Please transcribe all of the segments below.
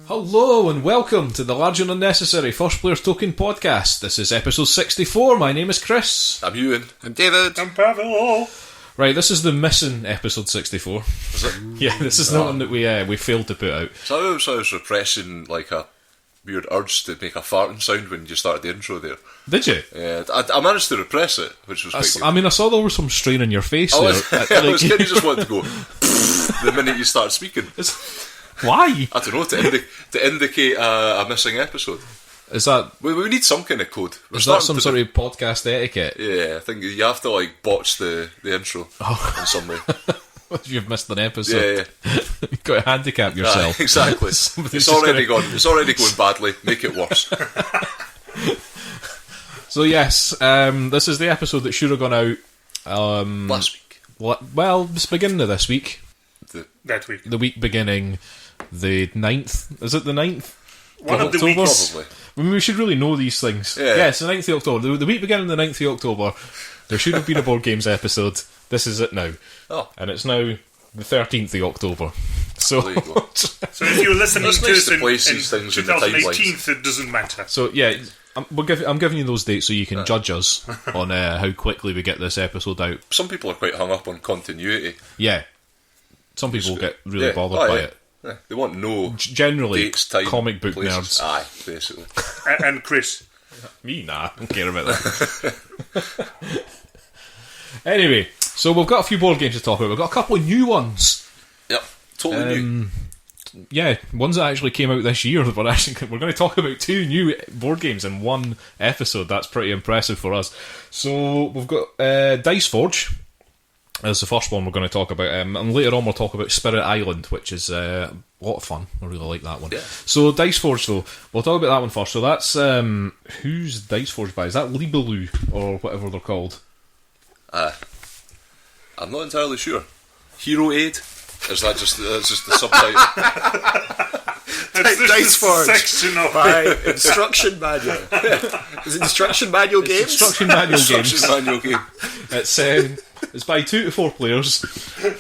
Hello and welcome to the Large and Unnecessary First Players Token podcast. This is episode 64. My name is Chris. I'm Euan. I'm David. I'm Pawel. Right, this is the missing episode 64. Is it? Yeah, this is the one that we failed to put out. So I was repressing like a weird urge to make a farting sound when you started the intro there. Did you? Yeah, I managed to repress it, which was quite good. I mean, I saw there was some strain on your face I there. was, I was kidding, you just wanted to go the minute you start speaking. Why? I don't know, to indicate a missing episode. Is that... We need some kind of code. Is that some sort of podcast etiquette? Yeah, I think you have to like botch the intro in some way. You've missed an episode. Yeah. You've got to handicap yourself. Exactly. It's already going badly. Make it worse. So yes, this is the episode that should have gone out last week. Well, it's beginning of this week. That week. The week beginning the 9th. Is it the 9th? One of the weeks. Probably. I mean, we should really know these things. Yeah. Yes, the 9th of October. The week beginning the 9th of October, there should have been a board games episode. This is it now. Oh. And it's now the 13th of October. So, there you go. So if you're listening It's to nice this to in place these things in the 2018, it doesn't matter. so yeah, I'm giving you those dates so you can judge us on how quickly we get this episode out. Some people are quite hung up on continuity. Yeah. Some people get really bothered by it. Yeah. They want no Generally, dates, time, comic book places. nerds. Aye, basically. And Chris. Me, nah, I don't care about that. Anyway, so we've got a few board games to talk about. We've got a couple of new ones. Yep, totally new. Yeah, ones that actually came out this year. We're going to talk about two new board games in one episode. That's pretty impressive for us. So we've got Dice Forge as the first one we're going to talk about, and later on we'll talk about Spirit Island, which is a lot of fun. I really like that one. Yeah. So Dice Forge, though, we'll talk about that one first. So that's who's Dice Forge by? Is that Libelou or whatever they're called? I'm not entirely sure. Hero Aid? Is that just the subtitle? Dice Forge. Section of by Instruction Manual. Is it Instruction Manual Games? Instruction Manual Games. Instruction Manual Game. It's by 2 to 4 players. The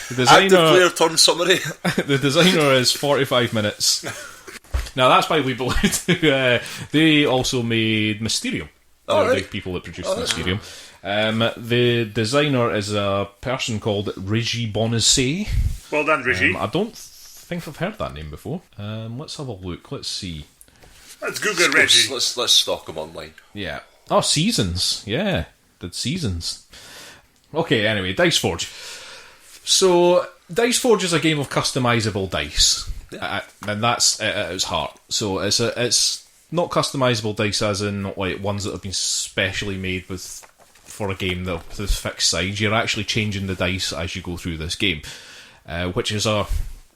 Active designer, player turn summary. the designer is 45 minutes. Now that's by Libelou. They also made Mysterium. Oh, They're right. the people that produced Mysterium. The designer is a person called Régis Bonacieux. Well done, Reggie. I don't think I've heard that name before. Let's have a look. Let's see. Let's Google Reggie. Let's stalk him online. Yeah. Oh, Seasons. Yeah. Did Seasons. Okay, anyway, Dice Forge. So, Dice Forge is a game of customisable dice. And that's at its heart. So, it's not customisable dice as in like ones that have been specially made for a game that with fixed sides. You're actually changing the dice as you go through this game, which is a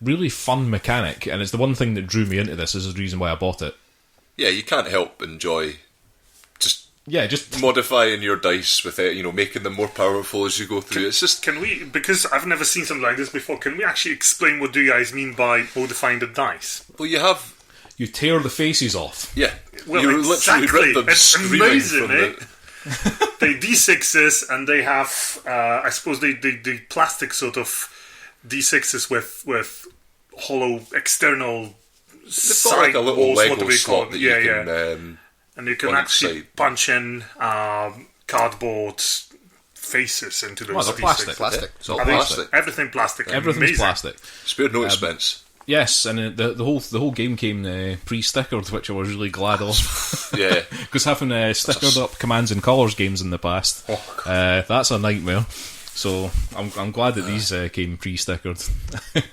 really fun mechanic, and it's the one thing that drew me into this. Is the reason why I bought it. Yeah, you can't help enjoy just modifying your dice with it, making them more powerful as you go through. It's just Can we, because I've never seen something like this before, can we actually explain what do you guys mean by modifying the dice? well, you tear the faces off. yeah. Well, you exactly. literally rip them It's screaming amazing, from eh? the. They D6s, and they have, I suppose, they plastic sort of D6s with hollow external They've got side like a little walls. Lego What do we call slot it? that Yeah, you yeah. can. And you can on each actually side. punch in cardboard faces into those Well, they're D6s. plastic. Plastic. It's all I think plastic. everything plastic. Everything's Amazing. plastic. Spared no expense. Yes, and the whole game came pre-stickered, which I was really glad of. Yeah. Because having stickered up Commands and Colours games in the past, that's a nightmare. So I'm glad that these came pre-stickered.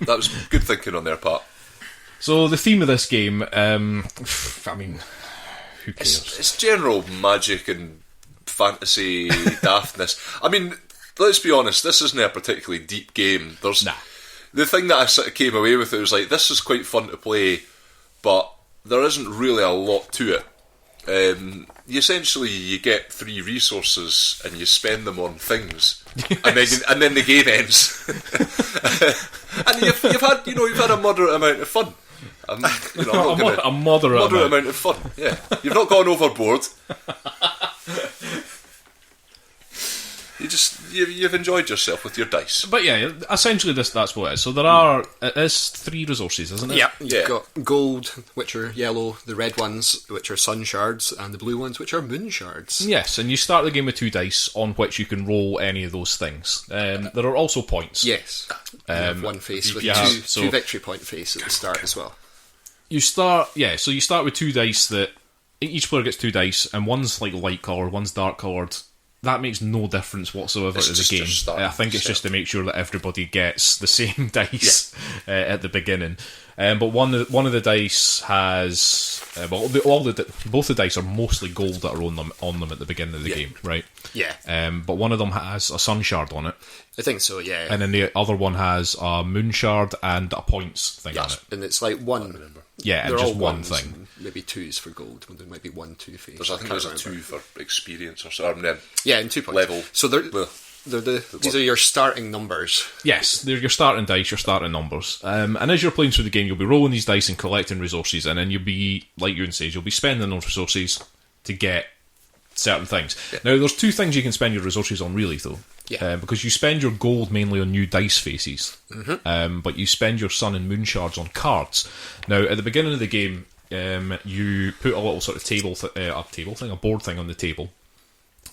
That was good thinking on their part. So the theme of this game, I mean, who cares? It's general magic and fantasy daftness. I mean, let's be honest, this isn't a particularly deep game. There's Nah. the thing that I sort of came away with, it was like, this is quite fun to play, but there isn't really a lot to it. You get 3 resources and you spend them on things, and then the game ends. And you've had a moderate amount of fun. A moderate amount of fun. Yeah, you've not gone overboard. You've enjoyed yourself with your dice. But yeah, essentially that's what it is. So it is 3 resources, isn't it? Yeah, you've got gold, which are yellow, the red ones, which are sun shards, and the blue ones, which are moon shards. Yes, and you start the game with 2 dice on which you can roll any of those things. There are also points. Yes, you have one face with two victory point face at the start as well. You start with 2 dice that each player gets 2 dice, and one's light coloured, one's dark coloured. That makes no difference whatsoever to the game. I think it's just to make sure that everybody gets the same dice at the beginning. But one of the dice has both the dice are mostly gold that are on them at the beginning of the game, right? Yeah. But one of them has a sun shard on it. I think so, yeah. And then the other one has a moon shard and a points thing on it. And it's like one. Yeah, and just one thing. Maybe 2s for gold. There might be 1 2 face. I think there's a 2 for experience or something. Yeah, and 2 points. Level. So these are your starting numbers. Yes, they're your starting dice, your starting numbers. And as you're playing through the game, you'll be rolling these dice and collecting resources, and then you'll be, like Euan says, you'll be spending those resources to get certain things. Yeah. Now, there's 2 things you can spend your resources on, really, though. Yeah. Because you spend your gold mainly on new dice faces, but you spend your sun and moon shards on cards. Now, at the beginning of the game, you put a little sort of a board thing on the table,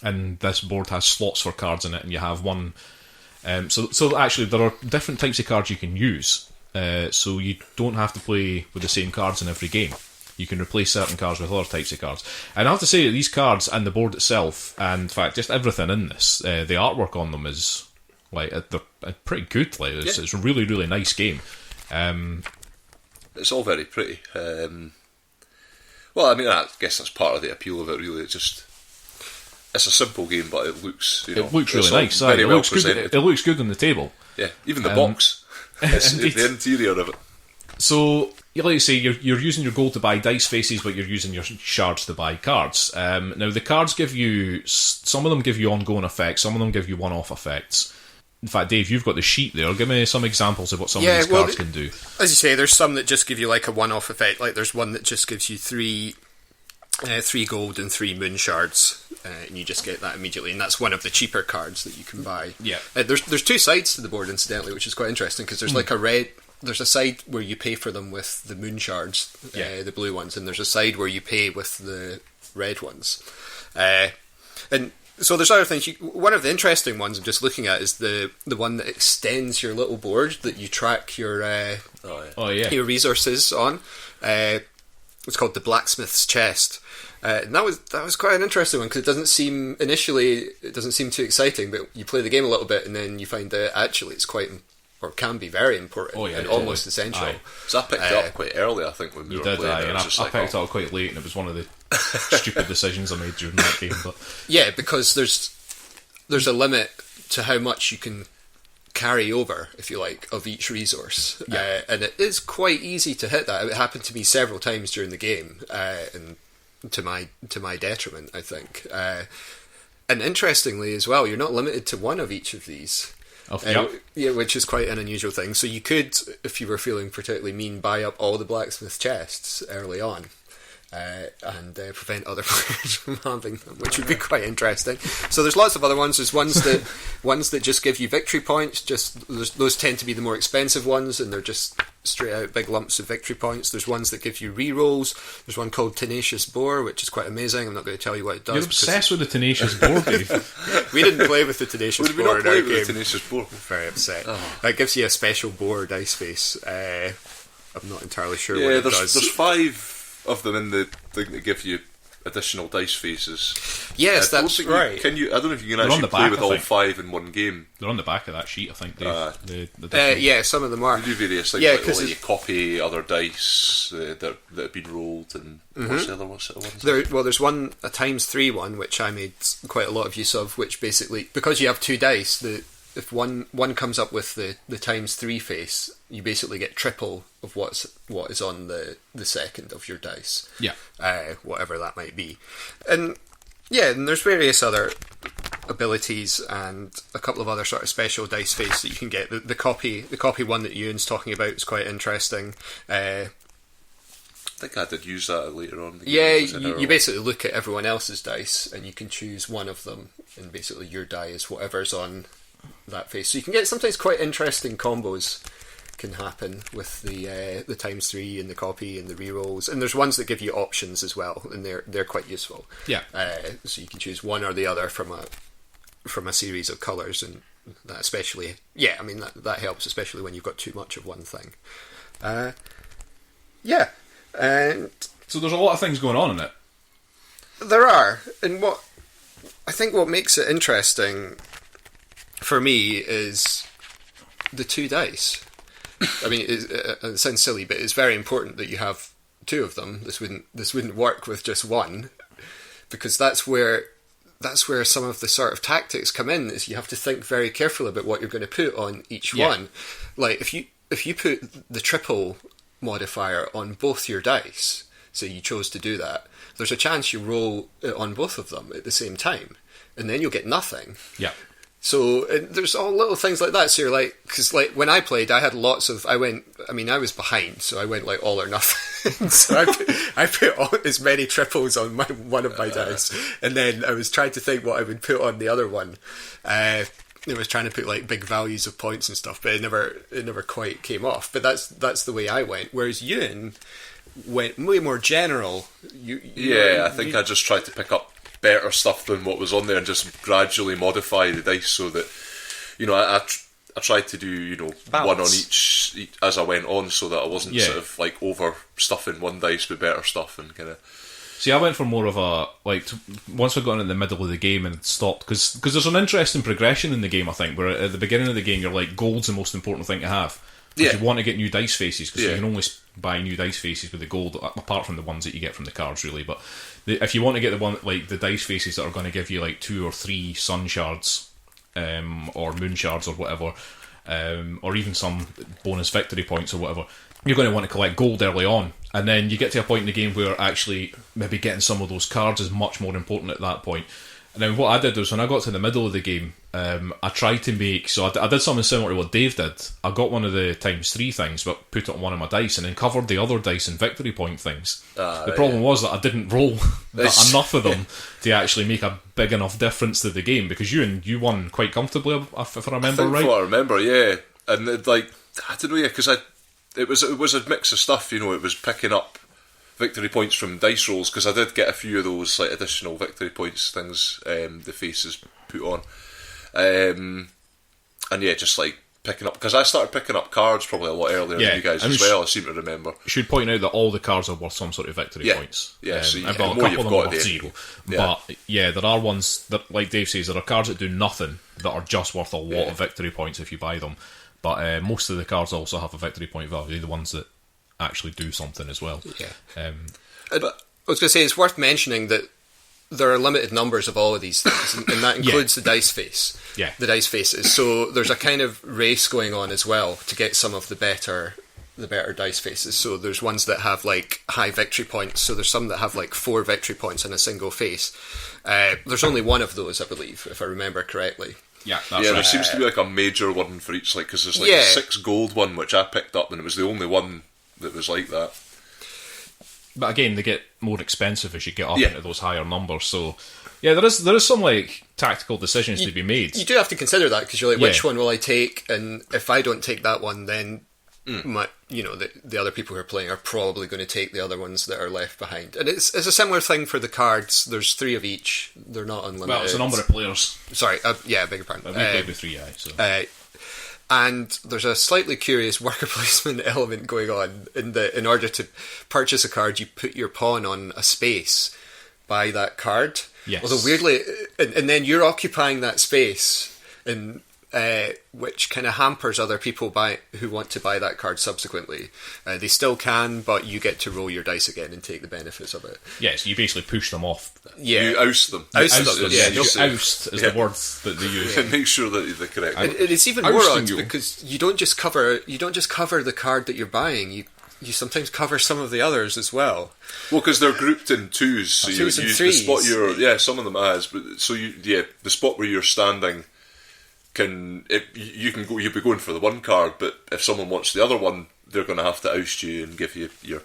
and this board has slots for cards in it, and you have one. So actually, there are different types of cards you can use, so you don't have to play with the same cards in every game. You can replace certain cards with other types of cards. And I have to say that these cards and the board itself, and in fact just everything in this, the artwork on them is they're pretty good. It's a really, really nice game. It's all very pretty. Well, I mean, I guess that's part of the appeal of it. Really, it's a simple game, but it looks really nice. Very well presented. It looks good on the table. Yeah, even the box, the interior of it. So, like you say, you're using your gold to buy dice faces, but you're using your shards to buy cards. Now, the cards some of them give you ongoing effects, some of them give you one-off effects. In fact, Dave, you've got the sheet there. Give me some examples of what some of these cards can do. As you say, there's some that just give you like a one-off effect. Like there's one that just gives you 3 gold and 3 moon shards, and you just get that immediately. And that's one of the cheaper cards that you can buy. Yeah. There's 2 sides to the board, incidentally, which is quite interesting because there's like there's a side where you pay for them with the moon shards, the blue ones, and there's a side where you pay with the red ones. And so there's other things. One of the interesting ones I'm just looking at is the one that extends your little board that you track your your resources on. It's called the Blacksmith's Chest. And that was quite an interesting one because it doesn't seem too exciting, but you play the game a little bit and then you find that actually it's quite or can be very important and almost essential. So I picked it up quite early, I think, when we were playing. And I picked it up quite late, and it was one of the stupid decisions I made during that game. But yeah, because there's a limit to how much you can carry over, if you like, of each resource, and it is quite easy to hit that. It happened to me several times during the game, and to my detriment, I think. And interestingly as well, you're not limited to one of each of these. Which is quite an unusual thing. So you could, if you were feeling particularly mean, buy up all the blacksmith chests early on and prevent other players from having them, which would be quite interesting. So there's lots of other ones. There's ones that just give you victory points. Those tend to be the more expensive ones, and they're just straight out big lumps of victory points. There's ones that give you re-rolls. There's one called Tenacious Boar, which is quite amazing. I'm not going to tell you what it does. You're obsessed with the Tenacious Boar, Dave. We didn't play with the Tenacious Boar in our game. The Tenacious Boar? I'm very upset. That gives you a special boar dice face. I'm not entirely sure what it does. There's 5 of them in the thing that give you additional dice faces. Yes, that's right. I don't know if you can actually play with all 5 in one game. They're on the back of that sheet, I think, Dave. Yeah, some of them are. You do various things, like you copy other dice that have been rolled, and what's the other ones? There's one, a times 3 one, which I made quite a lot of use of, which basically, because you have 2 dice, if one comes up with the times 3 face, you basically get triple of what is on the second of your dice. Yeah. Whatever that might be. And there's various other abilities and a couple of other sort of special dice face that you can get. The copy one that Euan's talking about is quite interesting. I think I did use that later on. You basically look at everyone else's dice and you can choose one of them, and basically your die is whatever's on that face. So you can get sometimes quite interesting combos can happen with the times 3 and the copy and the rerolls, and there's ones that give you options as well, and they're quite useful. Yeah. So you can choose one or the other from a series of colours, and that especially, that helps, especially when you've got too much of one thing. And so there's a lot of things going on in it. There are, and what makes it interesting for me is the 2 dice. I mean, it sounds silly, but it's very important that you have 2 of them. This wouldn't work with just one, because that's where some of the sort of tactics come in. Is you have to think very carefully about what you're going to put on each one. Like if you put the triple modifier on both your dice, so you chose to do that, there's a chance you roll it on both of them at the same time, and then you'll get nothing. Yeah. So there's all little things like that. So you're like, because like when I played, I had lots of. I was behind, so I went like all or nothing. So I put as many triples on one of my dice, and then I was trying to think what I would put on the other one. I was trying to put like big values of points and stuff, but it never quite came off. But that's the way I went. Whereas Euan went way more general. I think I just tried to pick up better stuff than what was on there and just gradually modify the dice so that, I tried to do, balance. One on each as I went on, so that I wasn't sort of like over stuffing one dice with better stuff and kind of. See, I went for more of a, once we got in the middle of the game and stopped, because there's an interesting progression in the game, I think, where at the beginning of the game you're like, gold's the most important thing to have. You want to get new dice faces, because you can only buy new dice faces with the gold, apart from the ones that you get from the cards, really. But if you want to get the one, like the dice faces that are going to give you like 2 or 3 sun shards, or moon shards or whatever, or even some bonus victory points or whatever, you're going to want to collect gold early on. And then you get to a point in the game where actually maybe getting some of those cards is much more important at that point. And then what I did was, when I got to the middle of the game, I tried to make... So I did something similar to what Dave did. I got one of the times 3 things, but put it on one of my dice, and then covered the other dice in victory point things. The problem was that I didn't roll enough of them to actually make a big enough difference to the game, because you won quite comfortably, if I remember right. I remember, yeah. And I don't know, because it was a mix of stuff, it was picking up victory points from dice rolls, because I did get a few of those like additional victory points things the faces put on, and just like picking up, because I started picking up cards probably a lot earlier than you guys as well. I seem to remember. Should point out that all the cards are worth some sort of victory points. So a couple of them are worth 0. But there are ones that, like Dave says, there are cards that do nothing that are just worth a lot of victory points if you buy them. But most of the cards also have a victory point value. The ones that actually do something as well. But I was going to say, it's worth mentioning that there are limited numbers of all of these things, and that includes the dice face. The dice faces. So there's a kind of race going on as well to get some of the better dice faces. So there's ones that have like high victory points. So there's some that have like 4 victory points in a single face. There's only one of those, I believe, if I remember correctly. That's right. There seems to be like a major one for each, like, because there's like a 6 gold one which I picked up, and it was the only one that was like that. But again, they get more expensive as you get up into those higher numbers. So there is some like tactical decisions to be made. You do have to consider that, because you're like, which one will I take? And if I don't take that one, then the other people who are playing are probably going to take the other ones that are left behind. And it's a similar thing for the cards. There's 3 of each. They're not unlimited. Well, it's a number of players. Sorry, I beg your pardon. We played with 3, so. And there's a slightly curious worker placement element going on in order to purchase a card, you put your pawn on a space by that card. Yes. Although weirdly, and then you're occupying that space, and which kind of hampers other people who want to buy that card subsequently. They still can, but you get to roll your dice again and take the benefits of it. Yes, you basically push them off. Yeah, You oust them. Oust them, yeah. You oust is the word that they use. And make sure that they're correct. And it's even more Ousting odd you. because you don't just cover the card that you're buying. You sometimes cover some of the others as well. Well, because they're grouped in twos, so Twos and the threes. spot some of them has, but so the spot where you're standing you'll be going for the one card, but if someone wants the other one, they're going to have to oust you and give you your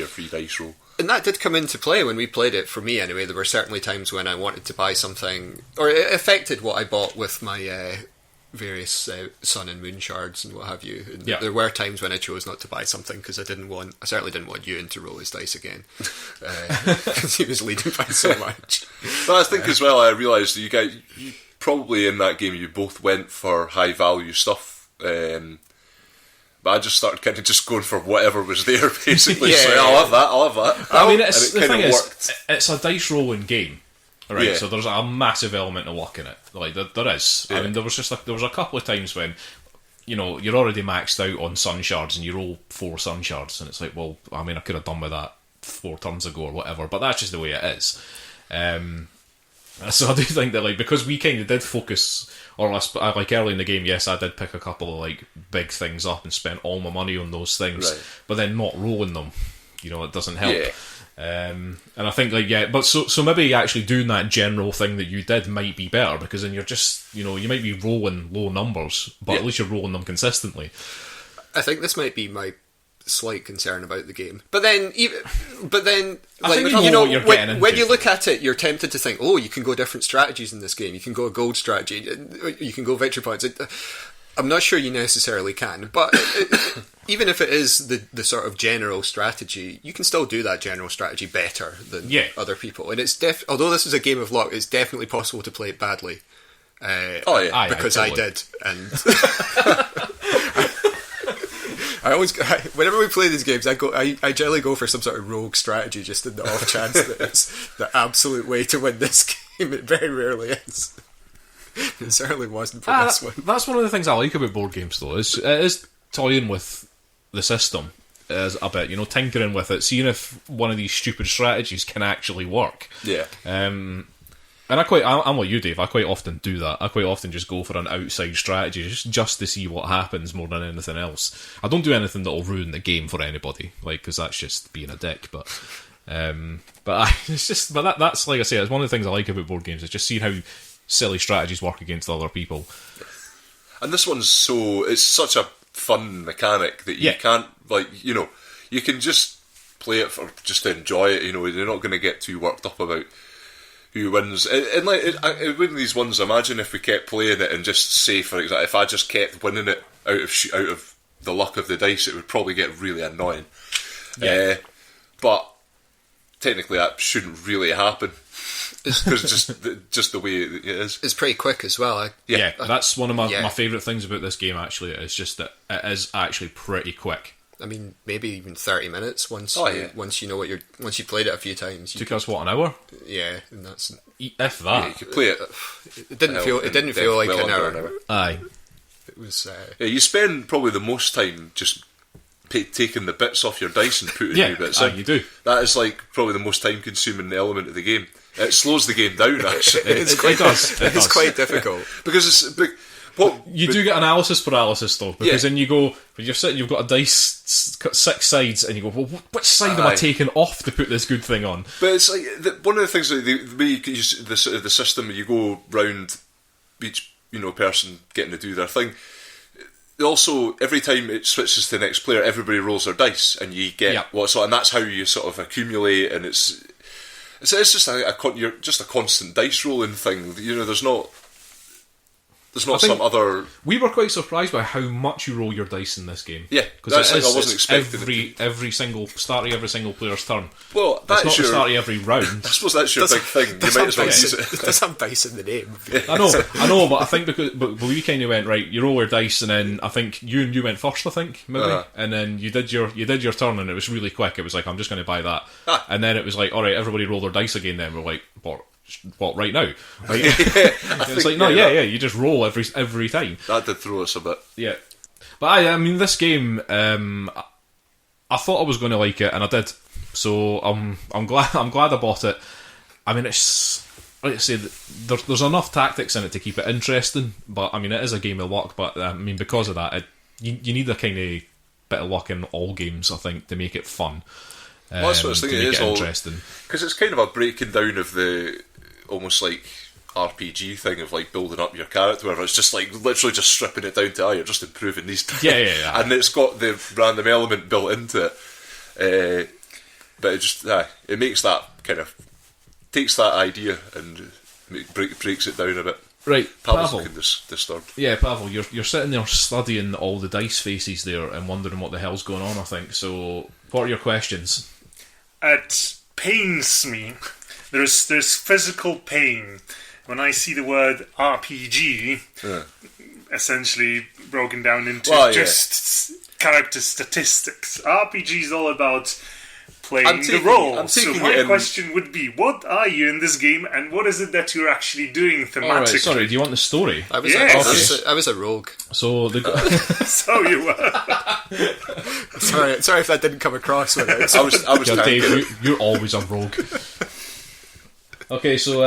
free dice roll. And that did come into play when we played it, for me anyway. There were certainly times when I wanted to buy something, or it affected what I bought with my various sun and moon shards and what have you. And there were times when I chose not to buy something because I certainly didn't want Euan to roll his dice again because he was leading by so much. But I think as well, I realised that you probably in that game you both went for high value stuff. But I just started kind of just going for whatever was there, basically. Yeah. So I'll have that. I mean, the thing is, it's a dice rolling game, right? Yeah. So there's a massive element of luck in it. Like there is. Yeah. I mean, there was a couple of times when, you're already maxed out on sun shards and you roll 4 sun shards, and it's like, well, I mean, I could have done with that 4 turns ago or whatever, but that's just the way it is. So I do think that, because we kind of did focus, or like early in the game, yes, I did pick a couple of big things up and spent all my money on those things, Right. but then not rolling them, it doesn't help. Yeah. And I think but so maybe actually doing that general thing that you did might be better, because then you're just, you might be rolling low numbers, but at least you're rolling them consistently. I think this might be my slight concern about the game. But then I think we know what you're getting into. when you look at it, you're tempted to think, oh, you can go different strategies in this game. You can go a gold strategy. You can go victory points. I'm not sure you necessarily can, but even if it is the sort of general strategy, you can still do that general strategy better than other people. And it's although this is a game of luck, it's definitely possible to play it badly. Because I did, and whenever we play these games, I generally go for some sort of rogue strategy, just in the off chance that it's the absolute way to win this game. It very rarely is. It certainly wasn't for this one. That's one of the things I like about board games, though. It is toying with the system a bit, tinkering with it, seeing if one of these stupid strategies can actually work. Yeah. And I'm like you, Dave. I quite often do that. I quite often just go for an outside strategy just to see what happens more than anything else. I don't do anything that'll ruin the game for anybody, because that's just being a dick. But that's like I say, it's one of the things I like about board games is just seeing how silly strategies work against other people. And this one's it's such a fun mechanic that you can't, you can just play it just to enjoy it. You're not going to get too worked up about who wins. And with these ones, imagine if we kept playing it and just say, for example, if I just kept winning it out of the luck of the dice, it would probably get really annoying. Yeah. But technically, that shouldn't really happen. Because just the way it is. It's pretty quick as well. That's one of my favourite things about this game, actually. It's just that it is actually pretty quick. I mean, maybe even 30 minutes once you know once you played it a few times. Took us an hour? Yeah, and that's If that. Yeah, you could play it. It didn't feel like an hour. Aye. It was. You spend probably the most time just taking the bits off your dice and putting new bits in. You do. That is probably the most time consuming element of the game. It slows the game down, actually. It does. It's quite difficult because it's you do get analysis paralysis though, because then you go, when you're sitting, you've got a dice, got 6 sides, and you go, well, which side am I taking off to put this good thing on? But it's one of the things that the way you use the system, you go round each person getting to do their thing. Also, every time it switches to the next player, everybody rolls their dice, and you get and that's how you sort of accumulate, and it's just you're just a constant dice rolling thing. There's not some other. We were quite surprised by how much you roll your dice in this game. Yeah, because I wasn't expecting every single start of every single player's turn. Well, that's not the start of every round. I suppose that's your big thing. You might as well use it. There's some dice in the name. I know, but I think but we kind of went right. You roll your dice, and then I think you went first. I think maybe, and then you did your turn, and it was really quick. It was like, I'm just going to buy that, and then it was like, all right, everybody roll their dice again. Then we're like, what? what, right now? Like, it's like, no, yeah, you just roll every time. That did throw us a bit. Yeah. But I mean, this game, I thought I was going to like it, and I did. So I'm glad I bought it. I mean, it's, like I say, there's enough tactics in it to keep it interesting, but I mean, it is a game of luck, but I mean, because of that, you need a kind of bit of luck in all games, I think, to make it fun. Well, that's what I was thinking, to make it is it all interesting. Because it's kind of a breaking down of the almost like RPG thing of like building up your character, where it's just like literally just stripping it down to you're just improving these things. Yeah. And it's got the random element built into it. But it just it makes that kind of takes that idea and breaks it down a bit. Right, Pavel's Pavel. looking disturbed. Yeah, Pavel, you're sitting there studying all the dice faces there and wondering what the hell's going on, I think. So, what are your questions? It pains me. There's physical pain when I see the word RPG essentially broken down into just character statistics. RPG is all about playing the role. So my question would be, what are you in this game, and what is it that you're actually doing thematically? Alright, sorry, do you want the story? I was a rogue. So So you were. Sorry if that didn't come across with it. I was yeah, tanking. Dave, you're always a rogue. Okay, so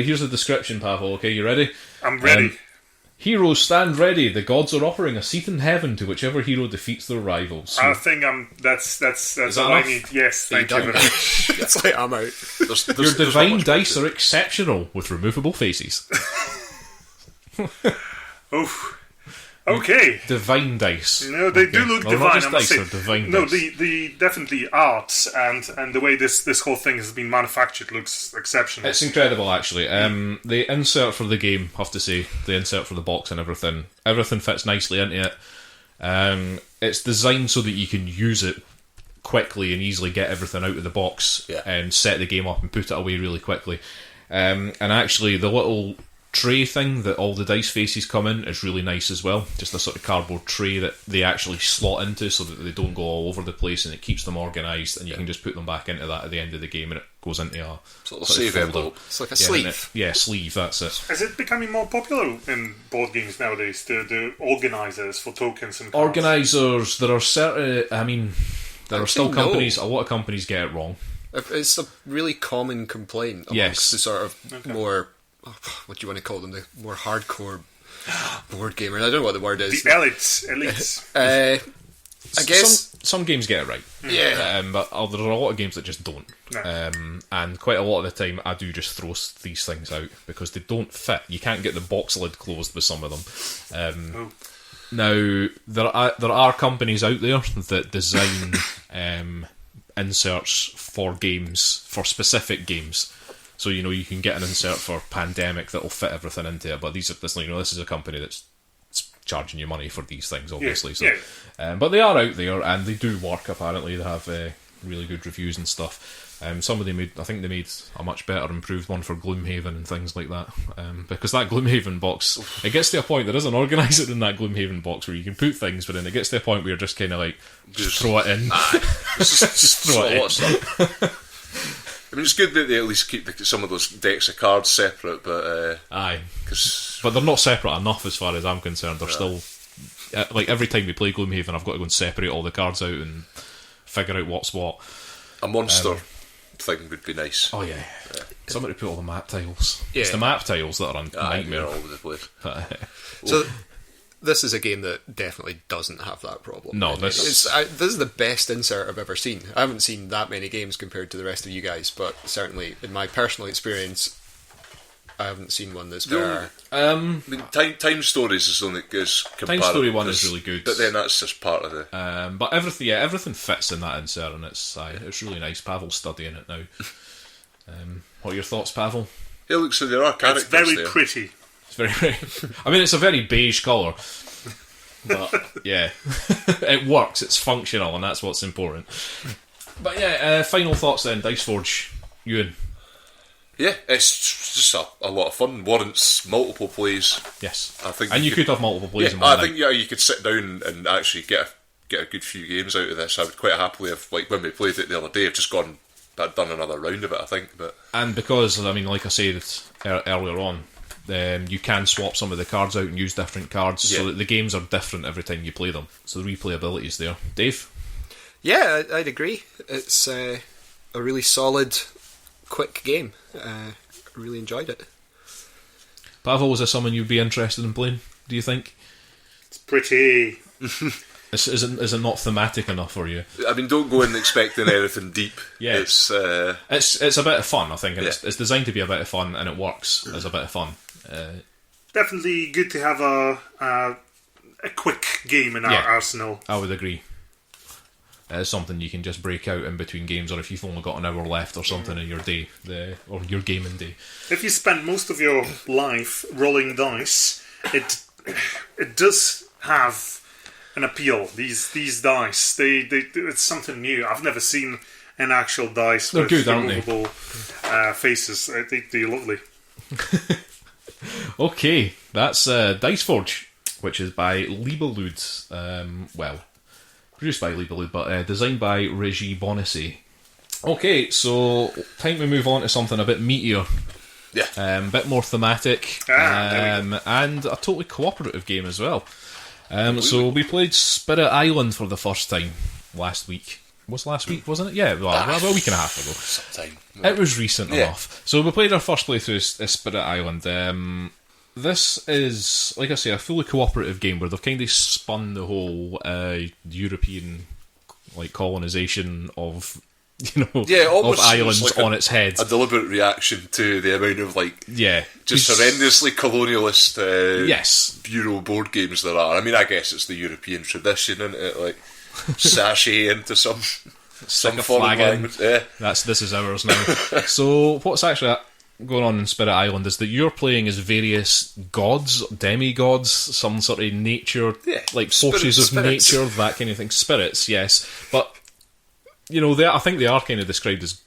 here's the description, Pavel. Okay, you ready? I'm ready. Heroes stand ready. The gods are offering a seat in heaven to whichever hero defeats their rivals. So, I think that's that all I enough? need. Yes, thank you very much. It's like, I'm out. your divine dice are exceptional with removable faces. Oof. Okay. Divine dice. No, they do look Well, divine. not just I must dice, say. they're divine No, dice. the definitely art and the way this whole thing has been manufactured looks exceptional. It's incredible, actually. The insert for the game, I have to say, the insert for the box and everything fits nicely into it. It's designed so that you can use it quickly and easily get everything out of the box and set the game up and put it away really quickly. And actually, the little tray thing that all the dice faces come in is really nice as well. Just a sort of cardboard tray that they actually slot into so that they don't go all over the place, and it keeps them organised, and you can just put them back into that at the end of the game, and it goes into a sort of save folder. envelope. It's like a sleeve. Sleeve, that's it. Is it becoming more popular in board games nowadays? The organisers for tokens and cards? Organisers, there are certain. I mean, there are still Actually, no. companies. A lot of companies get it wrong. It's a really common complaint amongst the sort of more, what do you want to call them, the more hardcore board gamers. I don't know what the word is. The elites. I guess some games get it right. Yeah. But there are a lot of games that just don't. No. And quite a lot of the time, I do just throw these things out because they don't fit. You can't get the box lid closed with some of them. Now, there are companies out there that design inserts for games, for specific games. So, you can get an insert for Pandemic that'll fit everything into it. But this is a company that's charging you money for these things, obviously. But they are out there, and they do work, apparently. They have really good reviews and stuff. I think they made a much better improved one for Gloomhaven and things like that. Because that Gloomhaven box, it gets to a point, there is an organiser in that Gloomhaven box where you can put things, but then it gets to a point where you're just kind of like, just throw it in. just throw it in. I mean, it's good that they at least keep some of those decks of cards separate, but... but they're not separate enough as far as I'm concerned. They're still... like, every time we play Gloomhaven, I've got to go and separate all the cards out and figure out what's what. A monster thing would be nice. Oh, yeah. Somebody put all the map tiles. Yeah. It's the map tiles that are a nightmare. All over the place. So this is a game that definitely doesn't have that problem. No, this is the best insert I've ever seen. I haven't seen that many games compared to the rest of you guys, but certainly in my personal experience, I haven't seen one that's better. I mean, Time Stories is only is comparable. Time Story 1 is really good, but then that's just part of the. But everything fits in that insert, and it's really nice. Pavel's studying it now. What are your thoughts, Pavel? It looks like there are characters. It's very there. pretty. It's very. I mean, it's a very beige colour, but yeah, it works. It's functional, and that's what's important. But yeah, final thoughts then. Diceforge, Euan. Yeah, it's just a lot of fun. Warrants multiple plays. Yes, I think, and you could have multiple plays. Yeah, in one I think you could sit down and actually get a good few games out of this. I would quite happily have, like when we played it the other day, I've just gone I'd done another round of it, I think. But And because, I mean, like I said earlier on, you can swap some of the cards out and use different cards, so that the games are different every time you play them. So the replayability is there. Dave? Yeah, I'd agree. It's a really solid, quick game. I really enjoyed it. Pawel, is this something you'd be interested in playing, do you think? It's pretty. Is it not thematic enough for you? I mean, don't go in expecting anything deep. Yeah. It's a bit of fun, I think. It's designed to be a bit of fun, and it works as a bit of fun. Definitely good to have a quick game in our arsenal. I would agree. It's something you can just break out in between games, or if you've only got an hour left or something in your day, or your gaming day. If you spend most of your life rolling dice, it does have an appeal. These dice, they it's something new. I've never seen an actual dice They're with good, aren't they? removable faces. They're lovely. Okay, that's Dice Forge, which is by Libelud. Produced by Libelud, but designed by Reggie Bonacy. Okay, so time to move on to something a bit meatier. Yeah. A bit more thematic, and a totally cooperative game as well. So we played Spirit Island for the first time last week. Was last week, wasn't it? Yeah, well, a week and a half ago. Sometime. It was recent enough. So we played our first playthrough Spirit Island. This is, like I say, a fully cooperative game where they've kind of spun the whole European colonisation of of islands like on its head. A deliberate reaction to the amount of just It's- horrendously colonialist Yes. Euro board games there are. I mean, I guess it's the European tradition, isn't it? Like sachet into some Stick a foreign flag in. language. Yeah. This is ours now. So what's actually going on in Spirit Island is that you're playing as various gods, demigods, some sort of nature, forces of spirits. nature, that kind of thing. Spirits, yes. But, I think they are kind of described as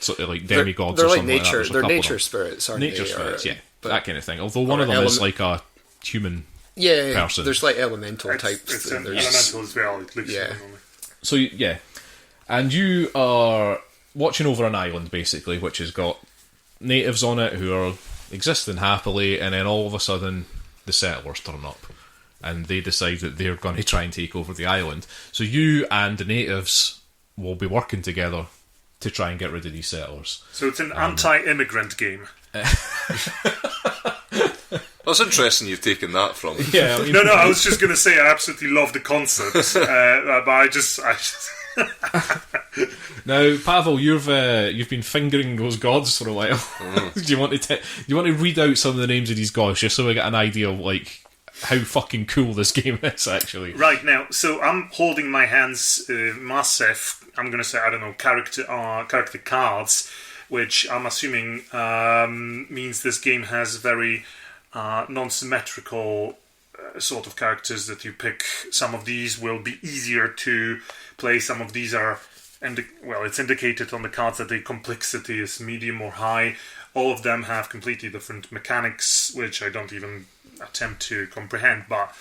sort of like demigods They're or like something nature. like that. They're nature spirits, aren't Nature they? spirits, yeah. But That kind of thing. Although one of them is like a human person. There's like elemental types. It's and an there's- elemental as well. It looks Yeah. phenomenal. So, yeah. And you are watching over an island, basically, which has got natives on it who are existing happily, and then all of a sudden the settlers turn up and they decide that they're going to try and take over the island. So you and the natives will be working together to try and get rid of these settlers. So it's an anti-immigrant game. That's interesting you've taken that from. Yeah, I mean, No, I was just going to say I absolutely love the concept, but I just Now, Pawel, you've been fingering those gods for a while. Do you want to read out some of the names of these gods just so we get an idea of how fucking cool this game is actually? Right now, so I'm holding my hands massive. I'm going to say character cards, which I'm assuming means this game has very non-symmetrical sort of characters that you pick. Some of these will be easier to play. Some of these are, it's indicated on the cards that the complexity is medium or high. All of them have completely different mechanics, which I don't even attempt to comprehend, but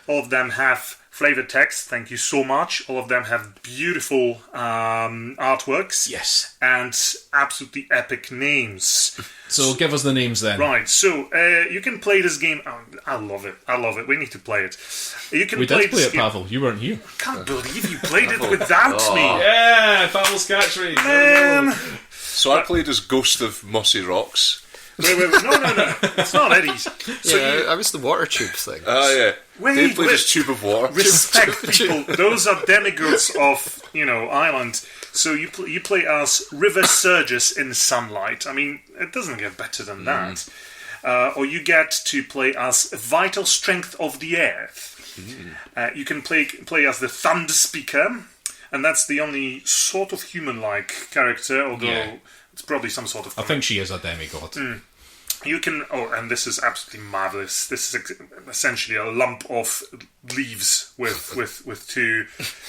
all of them have flavored text. Thank you so much. All of them have beautiful artworks. Yes. And absolutely epic names. So give us the names then. Right, so you can play this game. Oh, I love it. We need to play it. You can We play did play this it, game. Pawel. You weren't here. Can't believe you played it without me. Yeah, Pawel's catchphrase. Man. So I played as Ghost of Mossy Rocks. Wait, no. It's not Eddie's. So I was the water tube thing. Yeah. Wait, Dave played wait. as Tube of Water. respect people. Those are demigods of Ireland. So you play as River Surges in Sunlight. I mean, it doesn't get better than that. Or you get to play as Vital Strength of the Earth. You can play as the Thunder Speaker, and that's the only sort of human-like character, although it's probably some sort of. I think she is a demigod. You can, and this is absolutely marvelous. This is essentially a lump of leaves with two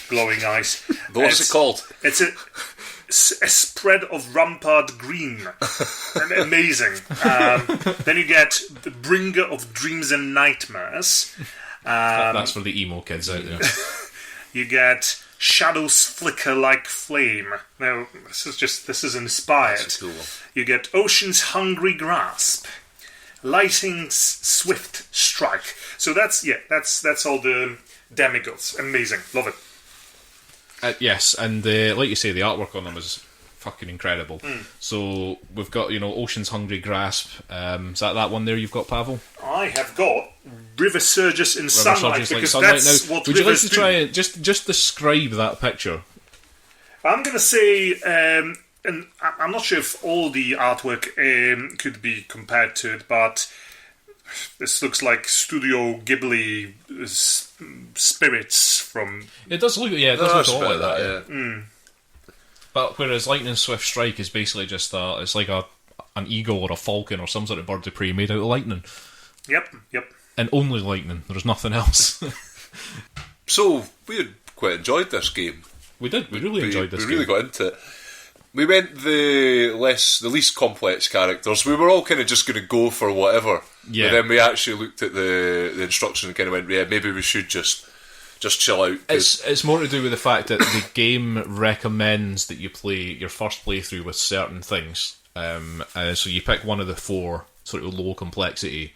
glowing eyes. What's it called? It's a spread of rampart green. Amazing. Then you get the Bringer of Dreams and Nightmares. That's for the emo kids out there. You get shadows flicker like flame. Now, this is inspired. That's a cool one. You get Ocean's hungry grasp, Lighting's swift strike. So that's all the demigods. Amazing, love it. Yes, and like you say, the artwork on them is fucking incredible. So we've got, Ocean's Hungry Grasp. Is that one there you've got, Pawel? I have got River Surges in Sunlight, because Sunlight. that's now, what would you like rivers to do. try and just describe that picture? I'm going to say, and I'm not sure if all the artwork could be compared to it, but this looks like Studio Ghibli spirits from... It does look, it does look all like that. Yeah. But whereas Lightning Swift Strike is basically just it's like an eagle or a falcon or some sort of bird of prey made out of lightning. Yep. And only lightning. There's nothing else. So, we had quite enjoyed this game. We did. We really enjoyed this game. We really got into it. We went the least complex characters. We were all kind of just going to go for whatever. Yeah. But then we actually looked at the instructions and kind of went, yeah, maybe we should just chill out. It's more to do with the fact that the game recommends that you play your first playthrough with certain things. So you pick one of the 4 sort of low complexity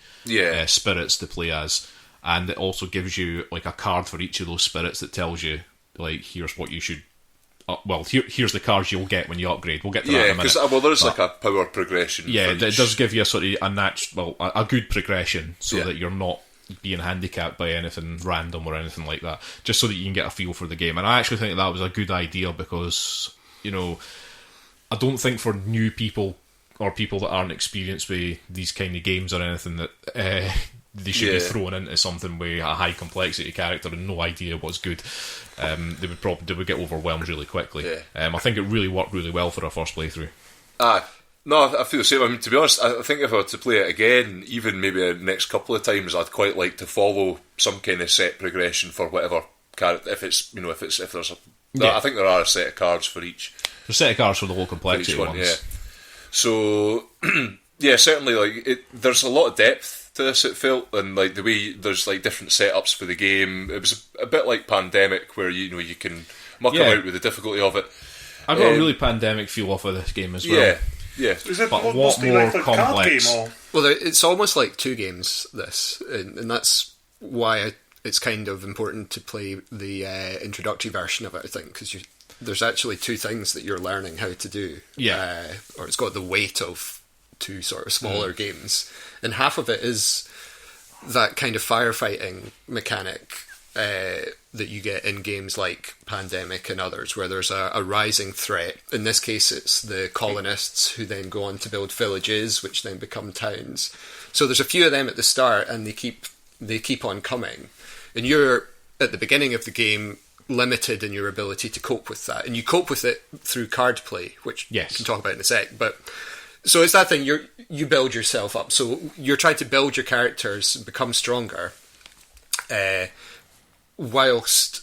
spirits to play as, and it also gives you like a card for each of those spirits that tells you like here's what you should. Here's the cards you'll get when you upgrade. We'll get to that in a minute. Because there is like a power progression. Yeah, for it each. does give you a sort of a good progression, so that you're not being handicapped by anything random or anything like that, just so that you can get a feel for the game. And I actually think that was a good idea because, I don't think for new people or people that aren't experienced with these kind of games or anything that they should be thrown into something with a high complexity character and no idea what's good. They would get overwhelmed really quickly. I think it really worked really well for our first playthrough. No, I feel the same. I mean, to be honest, I think if I were to play it again, even maybe the next couple of times, I'd quite like to follow some kind of set progression for whatever character. If there's a, I think there are a set of cards for each. There's a set of cards for the low complexity one, ones. yeah. So, certainly, there's a lot of depth to this. It felt, and like the way there's like different setups for the game. It was a bit like Pandemic, where you can muck about with the difficulty of it. I got a really Pandemic feel off of this game as well. Yeah. Is it But mostly what like more a card complex? game? Or? Well, it's almost like 2 games, this, and that's why it's kind of important to play the introductory version of it, I think, because there's actually 2 things that you're learning how to do. Yeah. Or it's got the weight of 2 sort of smaller games, and half of it is that kind of firefighting mechanic that you get in games like Pandemic and others, where there's a rising threat. In this case, it's the colonists who then go on to build villages, which then become towns. So there's a few of them at the start, and they keep on coming. And you're, at the beginning of the game, limited in your ability to cope with that. And you cope with it through card play, which we can talk about in a sec. But so it's that thing, you build yourself up. So you're trying to build your characters and become stronger, whilst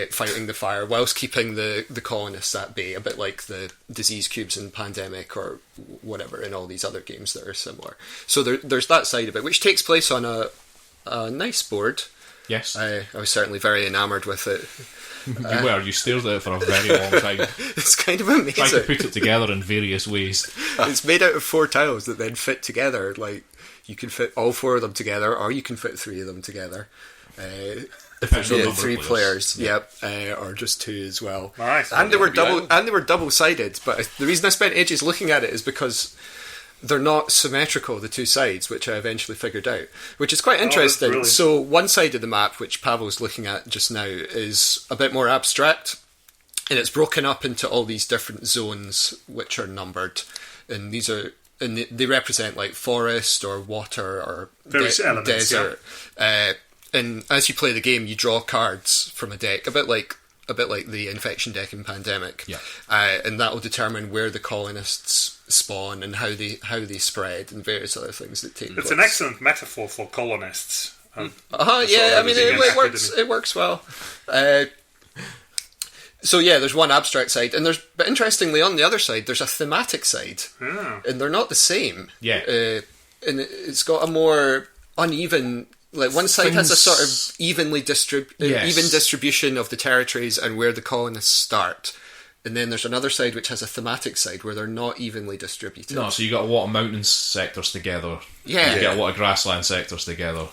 fighting the fire, whilst keeping the colonists at bay, a bit like the disease cubes in Pandemic or whatever in all these other games that are similar. So there's that side of it, which takes place on a nice board. Yes. I was certainly very enamoured with it. You were. You stared at it for a very long time. It's kind of amazing. Trying to put it together in various ways. It's made out of 4 tiles that then fit together. Like, you can fit all 4 of them together, or you can fit 3 of them together. Depends on the 3 players, or just 2 as well. Nice. And they were double-sided. But the reason I spent ages looking at it is because they're not symmetrical, the 2 sides, which I eventually figured out, which is quite interesting. Really... So one side of the map, which Pawel's looking at just now, is a bit more abstract, and it's broken up into all these different zones which are numbered, and they represent like forest or water or desert. Yeah. And as you play the game, you draw cards from a deck, a bit like the infection deck in Pandemic, and that will determine where the colonists spawn and how they spread and various other things that take place. It's an excellent metaphor for colonists. I mean, it works well. So there's one abstract side, but interestingly on the other side there's a thematic side, and they're not the same. Yeah, and it's got a more uneven Like one side has a things- sort of even distribution of the territories and where the colonists start, and then there's another side which has a thematic side where they're not evenly distributed. No, so you got a lot of mountain sectors together. Yeah. You get a lot of grassland sectors together,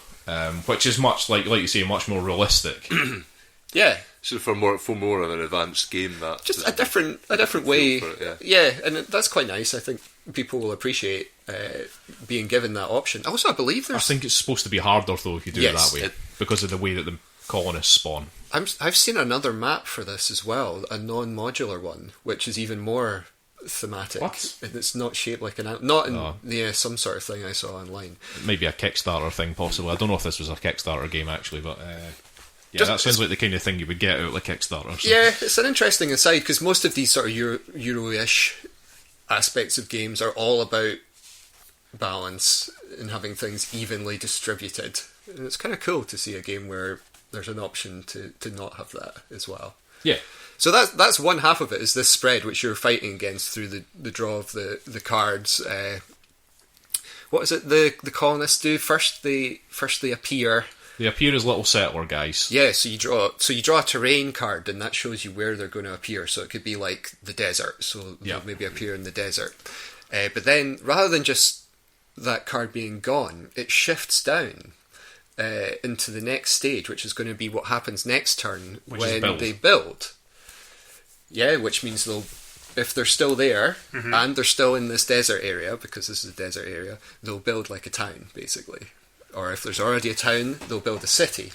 which is much like you say, much more realistic. Yeah. So for more of an advanced game, that Just a different way. for it, yeah, and that's quite nice. I think people will appreciate being given that option. Also, I believe I there's. think it's supposed to be harder though if you do Yes, it that way because of the way that the colonists spawn. I've seen another map for this as well, a non-modular one, which is even more thematic. What? And it's not shaped like an not in some sort of thing I saw online. Maybe a Kickstarter thing, possibly. I don't know if this was a Kickstarter game actually, but that sounds like the kind of thing you would get out of like Kickstarter. So. Yeah, it's an interesting aside because most of these sort of Euro-ish aspects of games are all about balance and having things evenly distributed. And it's kind of cool to see a game where there's an option to not have that as well. Yeah. So that's one half of it, is this spread which you're fighting against through the draw of the cards. What is it the colonists do? First they appear. They appear as little settler guys. Yeah, so you draw a terrain card, and that shows you where they're going to appear. So it could be like the desert, so they'll maybe appear in the desert. But then, rather than just that card being gone, it shifts down into the next stage, which is going to be what happens next turn when they build. Yeah, which means if they're still there and they're still in this desert area, because this is a desert area, they'll build like a town, basically. Or if there's already a town, they'll build a city.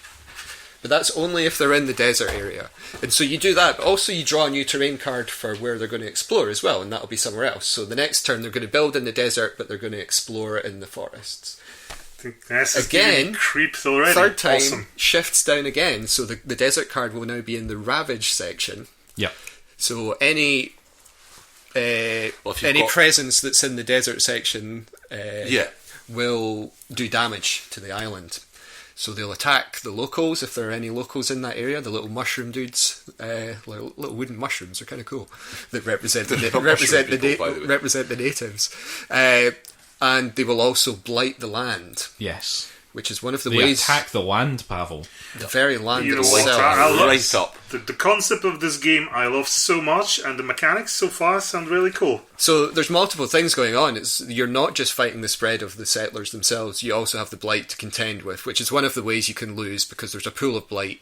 But that's only if they're in the desert area. And so you do that, but also you draw a new terrain card for where they're going to explore as well, and that'll be somewhere else. So the next turn they're going to build in the desert, but they're going to explore in the forests. Again, creeped already. Third time, awesome. shifts down again, so the desert card will now be in the Ravage section. Yeah. So any presence that's in the desert section will do damage to the island. So they'll attack the locals if there are any locals in that area. The little mushroom dudes, little wooden mushrooms, are kind of cool. That represent the natives, and they will also blight the land. Yes. Which is one of the They ways. attack the land, Pavel. The very land You know what? itself. I love right up. The concept of this game I love so much, and the mechanics so far sound really cool. So there's multiple things going on. You're not just fighting the spread of the settlers themselves, you also have the blight to contend with, which is one of the ways you can lose, because there's a pool of blight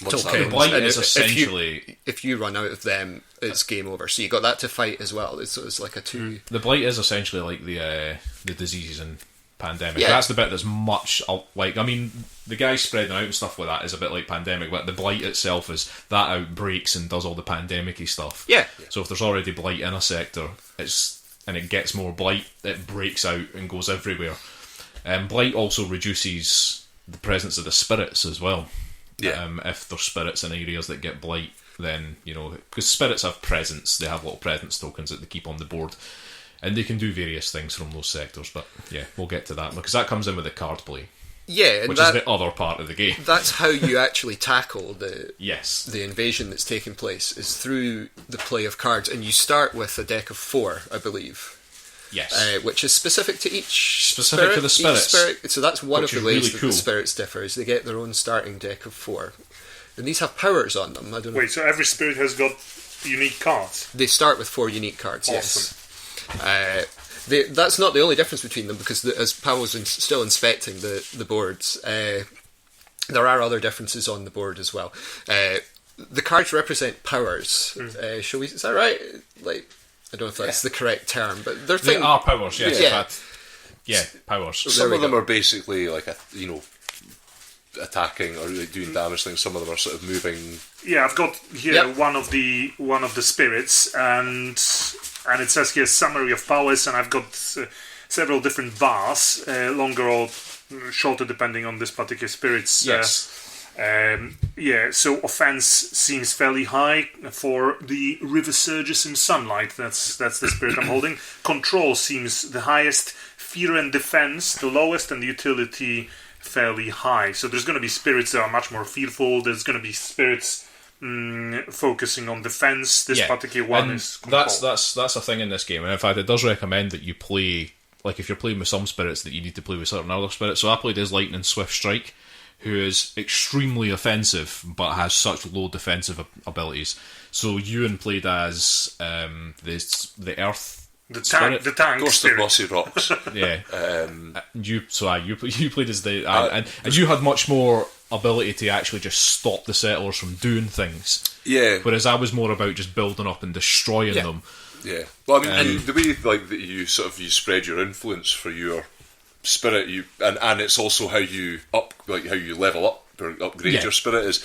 What's tokens. that? Blight And is essentially... if you run out of them, it's game over. So you got that to fight as well. So it's like a two... The blight is essentially like the diseases and pandemic. Yeah. That's the bit that's much like, I mean, the guys spreading out and stuff like that is a bit like pandemic, but the blight itself is that outbreaks and does all the pandemic-y stuff. Yeah. So if there's already blight in a sector, and it gets more blight, it breaks out and goes everywhere. Blight also reduces the presence of the spirits as well. Yeah. If there's spirits in areas that get blight, then, because spirits have presence, they have little presence tokens that they keep on the board. And they can do various things from those sectors, but yeah, we'll get to that, because that comes in with the card play. Yeah, and which is the other part of the game. That's how you actually tackle the invasion that's taking place, is through the play of cards. And you start with a deck of 4, I believe. Yes. Which is specific to each Specific spirit, to the spirits. Spirit. So that's one Which of the is ways really that cool. the spirits differ, is they get their own starting deck of 4. And these have powers on them. I don't know. Wait, so every spirit has got unique cards? They start with 4 unique cards, Awesome. yes. That's not the only difference between them, because as Pawel's still inspecting the boards, there are other differences on the board as well. The cards represent powers. Is that right? Like, I don't know if that's the correct term, but They are powers, yes. Yeah. Powers. Some of them are basically like attacking or doing damage things. Some of them are sort of moving. Yeah, I've got here one of the spirits, and it says here summary of powers, and I've got several different bars, longer or shorter depending on this particular spirit's. Yes. So offense seems fairly high for the river surges in sunlight. That's the spirit I'm holding. Control seems the highest. Fear and defense the lowest, and utility fairly high. So there's going to be spirits that are much more fearful. There's going to be spirits focusing on defense. This particular one is control. That's a thing in this game, and in fact, it does recommend that you play like if you're playing with some spirits, that you need to play with certain other spirits. So I played as Lightning Swift Strike, who is extremely offensive but has such low defensive abilities. So Euan played as the Earth spirit. The tank Ghost spirit. of Bossy Rocks. Yeah. You played as the and you had much more ability to actually just stop the settlers from doing things. Yeah. Whereas I was more about just building up and destroying them. Yeah. Well, I mean, the way like that you spread your influence for your spirit, and it's also how you how you level up or upgrade your spirit is.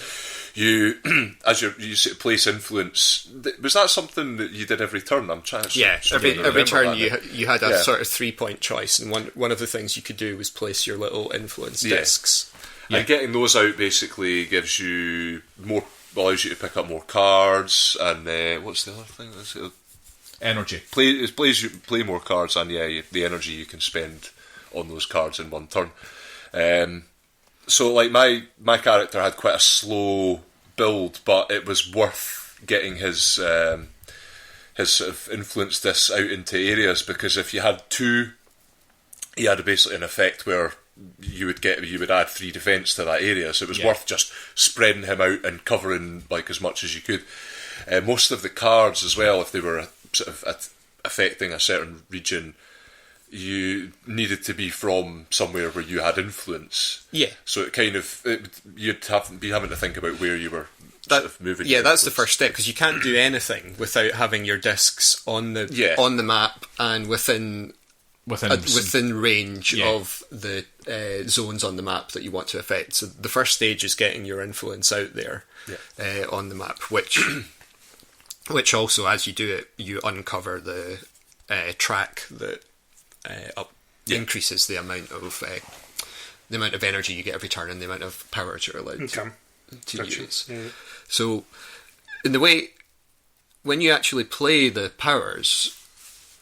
You as you place influence. Was that something that you did every turn? I'm trying to every turn you had a sort of 3-point choice, and one of the things you could do was place your little influence discs. And getting those out basically allows you to pick up more cards, and what's the other thing? Energy. Play more cards, and the energy you can spend on those cards in one turn. So like my character had quite a slow build, but it was worth getting his sort of influence discs out into areas, because if you had two, he had basically an effect where you would add 3 defence to that area, so it was worth just spreading him out and covering like as much as you could. Most of the cards as well, if they were sort of affecting a certain region, you needed to be from somewhere where you had influence. Yeah. So it kind of you'd be having to think about where you were sort of moving. Yeah, that's the first step, because you can't do anything without having your discs on the map and within range of the zones on the map that you want to affect. So the first stage is getting your influence out there on the map, which also, as you do it, you uncover the track that increases the amount of energy you get every turn and the amount of powers you're allowed to use. Yeah. So, in the way, when you actually play the powers,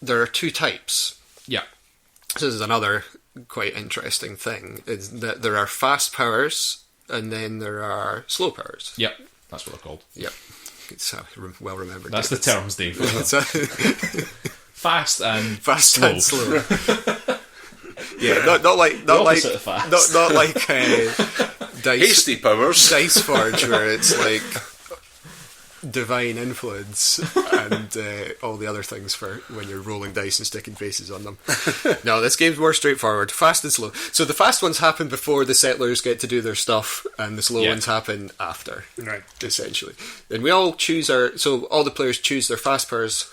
there are 2 types. Yeah. This is another quite interesting thing, is that there are fast powers and then there are slow powers. Yep, that's what they're called. Yep, it's well remembered. That's the terms, Dave. Fast and slow. Yeah, not like Hasty powers. Dice Forge, where it's like divine influence and all the other things for when you're rolling dice and sticking faces on them. No, this game's more straightforward, fast and slow. So the fast ones happen before the settlers get to do their stuff, and the slow ones happen after, right? Essentially, and we all choose all the players choose their fast powers.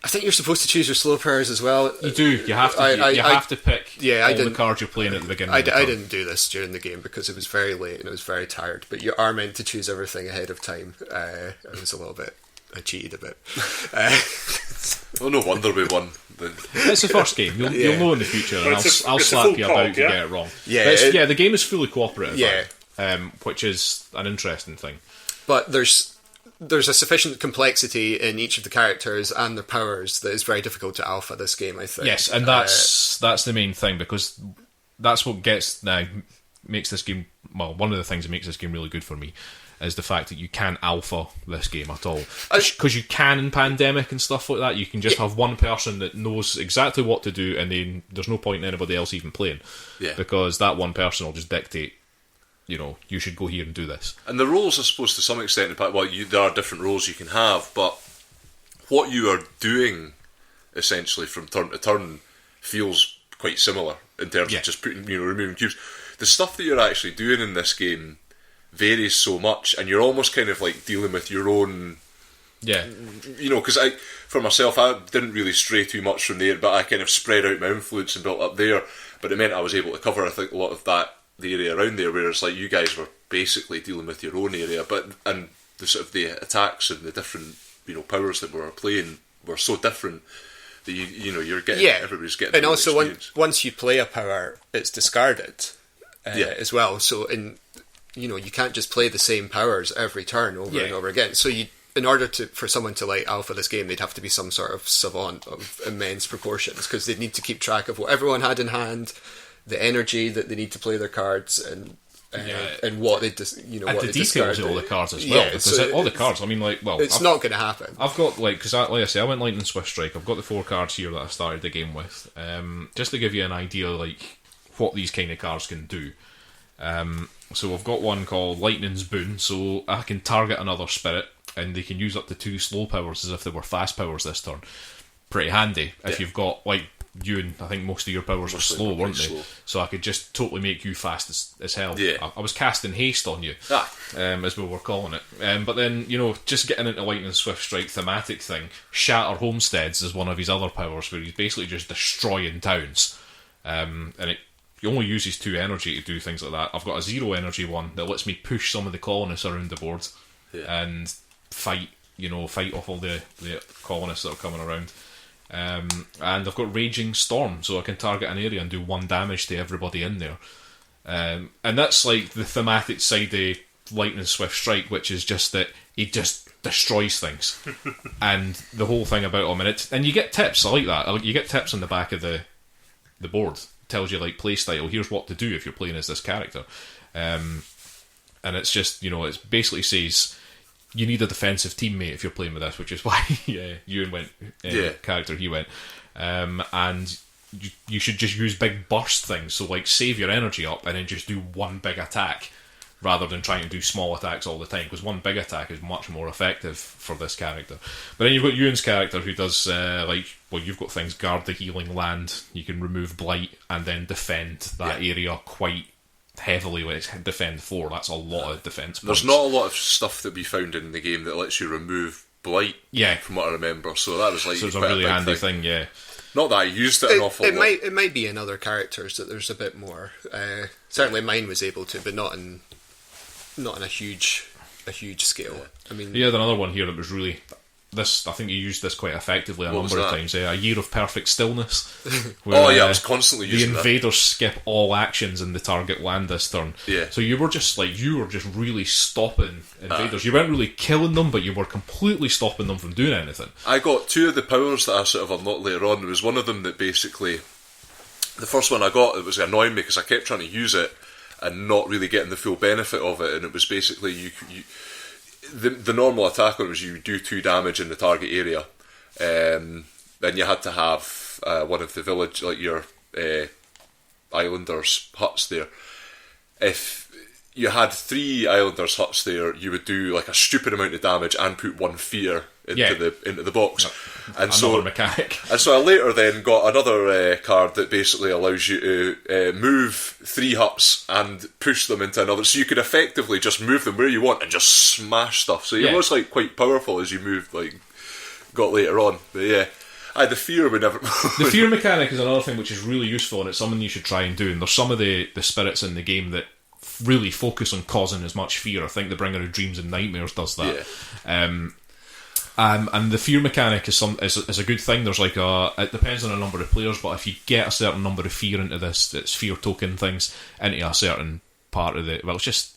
I think you're supposed to choose your slow powers as well. You do. You have to. You have to pick all the cards you're playing at the beginning. I didn't do this during the game because it was very late and I was very tired. But you are meant to choose everything ahead of time. I was a little bit. I cheated a bit. Well, no wonder we won. It's the first game. You'll know in the future, and I'll slap you about if you get it wrong. Yeah, the game is fully cooperative. Yeah, which is an interesting thing. But there's a sufficient complexity in each of the characters and their powers that is very difficult to alpha this game, I think. Yes, and that's the main thing, because that's what makes this game, well, one of the things that makes this game really good for me is the fact that you can't alpha this game at all. Because you can in Pandemic and stuff like that, you can just have one person that knows exactly what to do, and then there's no point in anybody else even playing. Yeah. Because that one person will just dictate, you should go here and do this. And the roles, I suppose, to some extent, there are different roles you can have, but what you are doing, essentially, from turn to turn, feels quite similar in terms of just putting, removing cubes. The stuff that you're actually doing in this game varies so much, and you're almost kind of like dealing with your own... Yeah. Because for myself, I didn't really stray too much from there, but I kind of spread out my influence and built up there, but it meant I was able to cover, I think, a lot of the area around there, whereas like you guys were basically dealing with your own area, and the sort of the attacks and the different powers that we were playing were so different that you're getting everybody's getting. And also once you play a power, it's discarded as well. So you can't just play the same powers every turn over and over again. So in order for someone to like alpha this game, they'd have to be some sort of savant of immense proportions, because they'd need to keep track of what everyone had in hand, the energy that they need to play their cards, and and what they and the details of all the cards as well. Yeah, because all the cards, I mean, like, well, it's not going to happen. I've got, like, because like I say, I went Lightning Swift Strike. I've got the 4 cards here that I started the game with. Just to give you an idea, like, what these kind of cards can do. So I've got one called Lightning's Boon, so I can target another spirit, and they can use up to 2 slow powers as if they were fast powers this turn. Pretty handy if you've got, like, you and I think most of your powers were slow, weren't they? Slow. So I could just totally make you fast as hell. Yeah. I was casting haste on you, as we were calling it. But then, just getting into Lightning Swift Strike thematic thing, Shatter Homesteads is one of his other powers, where he's basically just destroying towns. He only uses 2 energy to do things like that. I've got a 0 energy one that lets me push some of the colonists around the board and fight off all the colonists that are coming around. And I've got Raging Storm, so I can target an area and do 1 damage to everybody in there. And that's like the thematic side of Lightning Swift Strike, which is just that he just destroys things. And the whole thing about him, and you get tips, I like that. You get tips on the back of the board. Tells you, like, play style, here's what to do if you're playing as this character. And it's just, it basically says you need a defensive teammate if you're playing with this, which is why Euan went character he went. And you should just use big burst things, so, like, save your energy up and then just do 1 big attack rather than trying to do small attacks all the time, because 1 big attack is much more effective for this character. But then you've got Euan's character who does, you've got things, guard the healing land, you can remove blight, and then defend that area quite heavily. When it's defend 4, that's a lot of defence points. There's not a lot of stuff that we found in the game that lets you remove blight, from what I remember, so that was like... So it's a really handy thing, Not that I used it an awful lot. It might be in other characters that there's a bit more. Certainly mine was able to, but not in a huge scale. I mean, he had another one here that was really this. I think he used this quite effectively a number of times. A Year of Perfect Stillness. Where, I was constantly using the invaders skip all actions in the target land this turn. Yeah. So you were just really stopping invaders. You weren't really killing them, but you were completely stopping them from doing anything. I got 2 of the powers that I sort of unlocked later on. There was one of them that basically, the first one I got, it was annoying me because I kept trying to use it and not really getting the full benefit of it, and it was basically the normal attack on it was you do 2 damage in the target area, then you had to have one of the village, like your islanders' huts there. If you had 3 islanders' huts there, you would do like a stupid amount of damage and put 1 fear into the box. And another mechanic. And so I later then got another card that basically allows you to move 3 huts and push them into another. So you could effectively just move them where you want and just smash stuff. So it was like quite powerful as you moved, got later on. But the fear would never... The fear mechanic is another thing which is really useful, and it's something you should try and do. And there's some of the spirits in the game that really focus on causing as much fear. I think the Bringer of Dreams and Nightmares does that. And the fear mechanic is a good thing. There's it depends on a number of players, but if you get a certain number of fear into this, it's fear token things into a certain part of it's just...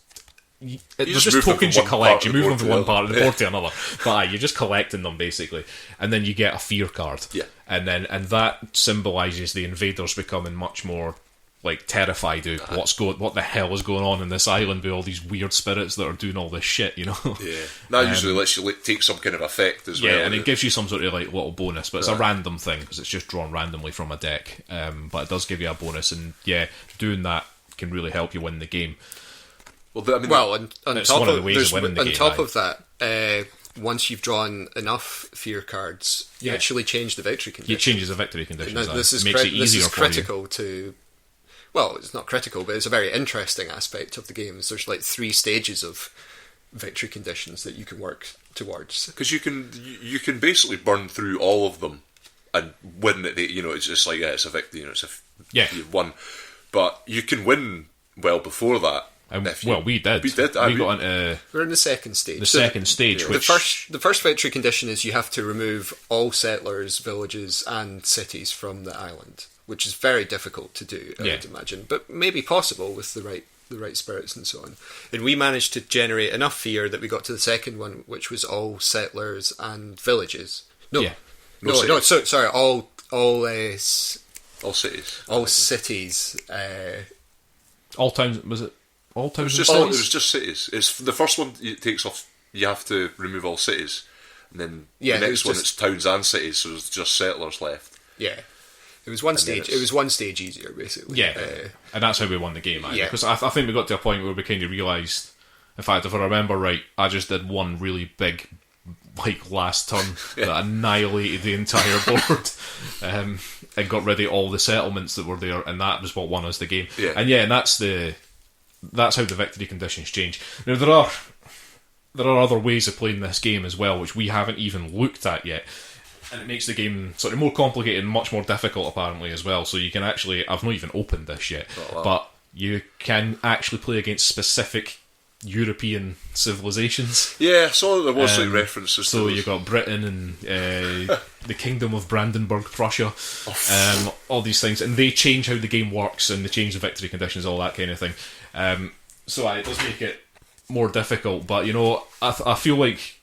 There's just tokens you collect. You move them from one part of the board to another. But you're just collecting them basically, and then you get a fear card. And that symbolises the invaders becoming much more terrified of what the hell is going on in this island with all these weird spirits that are doing all this shit. That usually lets you take some kind of effect as well. And it gives you some sort of little bonus, but it's a random thing because it's just drawn randomly from a deck. But it does give you a bonus, and doing that can really help you win the game. On top of that, once you've drawn enough fear cards, you actually change the victory condition. It changes the victory condition. This is critical to... Well, it's not critical, but it's a very interesting aspect of the game. There's 3 stages of victory conditions that you can work towards. Because you can basically burn through all of them and win it. It's just it's a victory. You've won, but you can win well before that. We did. We're in the second stage. The second stage. The first victory condition is you have to remove all settlers, villages, and cities from the island, which is very difficult to do, I would imagine, but maybe possible with the right spirits and so on. And we managed to generate enough fear that we got to the second one, which was all settlers and villages. Sorry, all cities. All cities. All towns, was it? all towns It and cities? was just cities. It's the first one it takes off. You have to remove all cities, and then the next one it's towns and cities. So there's just settlers left. Yeah. It was one stage. It was one stage easier, basically. Yeah, and that's how we won the game. Yeah. Because I think we got to a point where we kind of realised. In fact, if I remember right, I just did one really big, last turn that annihilated the entire board, and got rid of all the settlements that were there, and that was what won us the game. Yeah. And that's how the victory conditions change. Now there are other ways of playing this game as well, which we haven't even looked at yet. And it makes the game sort of more complicated and much more difficult, apparently, as well. So you can actually... I've not even opened this yet. But you can actually play against specific European civilizations. Yeah, I saw there was references to So those. you've got Britain and the Kingdom of Brandenburg, Prussia. All these things. And they change how the game works, and they change the victory conditions, all that kind of thing. So it does make it more difficult. But, I feel like...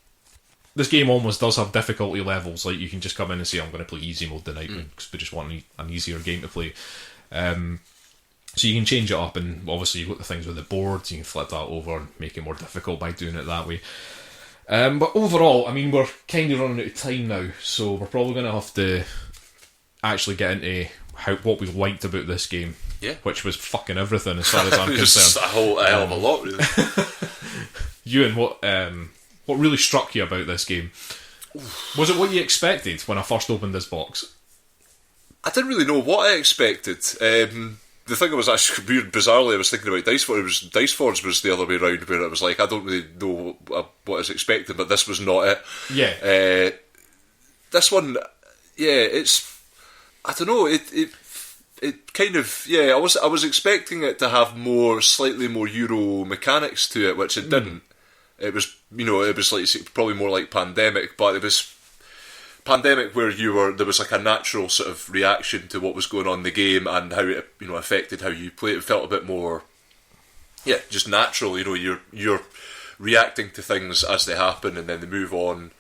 This game almost does have difficulty levels. Like, you can just come in and say, I'm going to play easy mode tonight because we just want an easier game to play. So you can change it up, and obviously you've got the things with the boards. You can flip that over and make it more difficult by doing it that way. But overall, I mean, we're kind of running out of time now, so we're probably going to have to actually get into what we liked about this game. Yeah. Which was fucking everything as far as I'm concerned. A hell of a lot, really. Euan, what really struck you about this game? Was it what you expected when I first opened this box? I didn't really know what I expected. The thing was actually weird, bizarrely, I was thinking about Dice Forge was the other way around, where it was like, I don't really know what I was expecting, but this was not it. Yeah. This one, it's... I don't know, it kind of... Yeah, I was expecting it to have slightly more Euro mechanics to it, which it didn't. It was, it was like probably more like Pandemic, but it was Pandemic where there was like a natural sort of reaction to what was going on in the game and how it, affected how you play. It felt a bit more, just natural. You're reacting to things as they happen, and then they move on,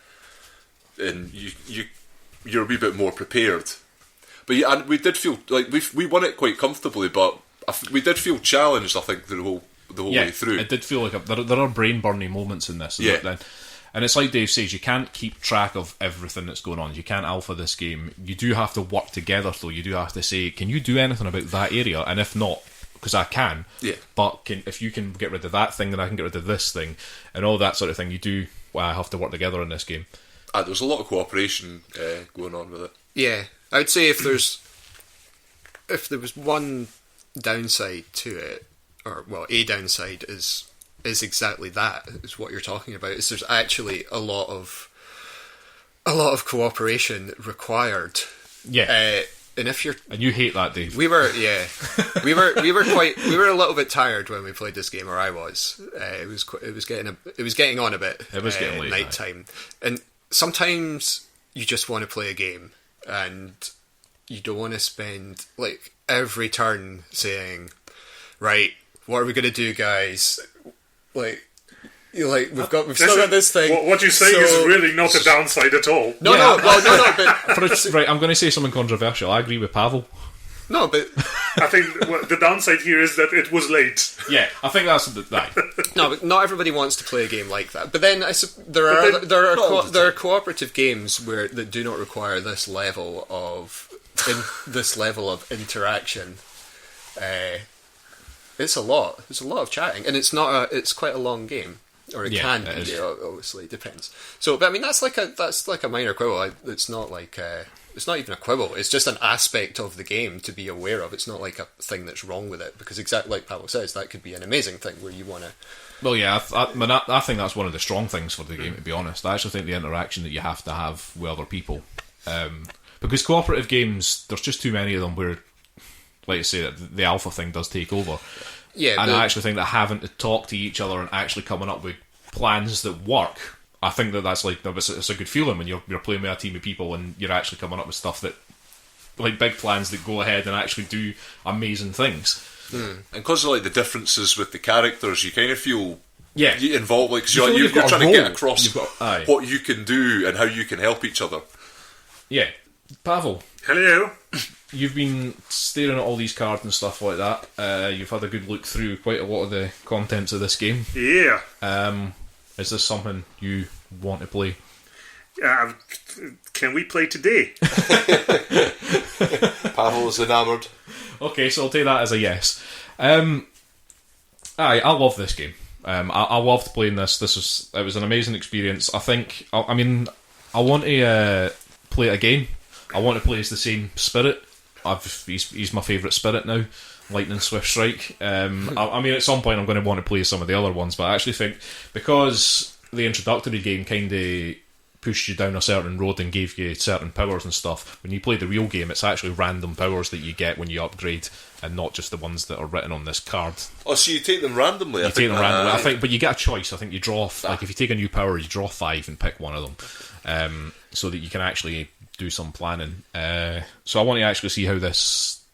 and you're a wee bit more prepared. But and we did feel like we won it quite comfortably, but we did feel challenged, I think, the whole way through. It did feel like there are brain burning moments in this. And it's like Dave says, you can't keep track of everything that's going on. You can't alpha this game. You do have to work together, though. You do have to say, can you do anything about that area? And if not, because I can, but if you can get rid of that thing, then I can get rid of this thing, and all that sort of thing. You do have to work together in this game. There's a lot of cooperation going on with it. Yeah, I would say if there was one downside to it, a downside is exactly that, is what you're talking about, is there's actually a lot of cooperation required. Yeah. And you hate that, Dave. We were a little bit tired when we played this game, or I was. It was getting on a bit. It was getting late. Night time, and sometimes you just want to play a game, and you don't want to spend like every turn saying, right, what are we going to do, guys? We've still got this thing. What you're saying is really not a downside at all. No. But right, I'm going to say something controversial. I agree with Pawel. No, but I think the downside here is that it was late. Yeah, I think that's right. No, but not everybody wants to play a game like that. But then there are cooperative games that do not require this level of interaction. It's a lot. There's a lot of chatting, and it's quite a long game, or it can be. Obviously, it depends. So, but I mean, that's like a minor quibble. It's not like it's not even a quibble. It's just an aspect of the game to be aware of. It's not like a thing that's wrong with it, because exactly like Pawel says, that could be an amazing thing where you want to. Well, yeah, I think that's one of the strong things for the game. To be honest, I actually think the interaction that you have to have with other people, because cooperative games, there's just too many of them where, like I say, the alpha thing does take over. Yeah, and I actually think that having to talk to each other and actually coming up with plans that work, I think that's like, it's a good feeling when you're playing with a team of people and you're actually coming up with stuff that, like big plans that go ahead and actually do amazing things. And because of like the differences with the characters, you kind of feel involved, like, cause you're trying to get across what you can do and how you can help each other. Yeah. Pawel. Hello. you've been staring at all these cards and stuff like that. You've had a good look through quite a lot of the contents of this game. Yeah. Is this something you want to play? Can we play today? Pawel's enamoured. Okay, so I'll take that as a yes. I love this game. I loved playing this. It was an amazing experience. I think. I want to play it again. I want to play as the same spirit. He's my favourite spirit now. Lightning Swift Strike. At some point I'm going to want to play some of the other ones, but I actually think because the introductory game kind of pushed you down a certain road and gave you certain powers and stuff, when you play the real game, it's actually random powers that you get when you upgrade, and not just the ones that are written on this card. Oh, so you take them randomly? You take them randomly. I think, but you get a choice. I think you draw, like if you take a new power, you draw 5 and pick one of them, so that you can actually do some planning. So I want to actually see how this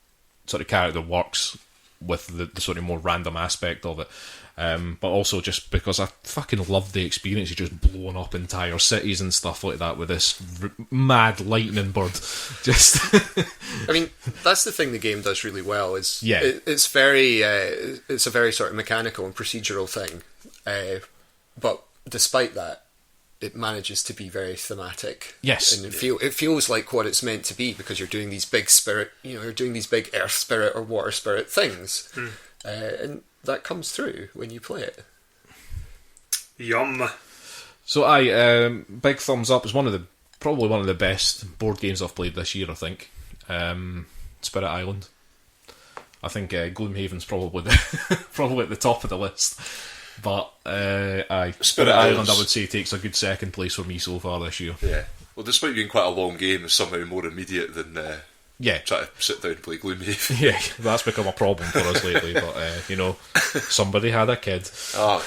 sort of character works with the sort of more random aspect of it. But also just because I fucking loved the experience of just blowing up entire cities and stuff like that with this mad lightning bird. Just, that's the thing the game does really well. Is it's a very sort of mechanical and procedural thing, but despite that, it manages to be very thematic. Yes, and it feels like what it's meant to be, because you're doing these big spirit, you're doing these big earth spirit or water spirit things, and that comes through when you play it. Yum. So big thumbs up. It's probably one of the best board games I've played this year, I think. Spirit Island. I think Gloomhaven's probably probably at the top of the list. But Spirit Island, I would say, takes a good second place for me so far this year. Yeah. Well, despite being quite a long game, it's somehow more immediate than try to sit down and play Gloomhaven. Yeah, that's become a problem for us lately. But somebody had a kid. Oh.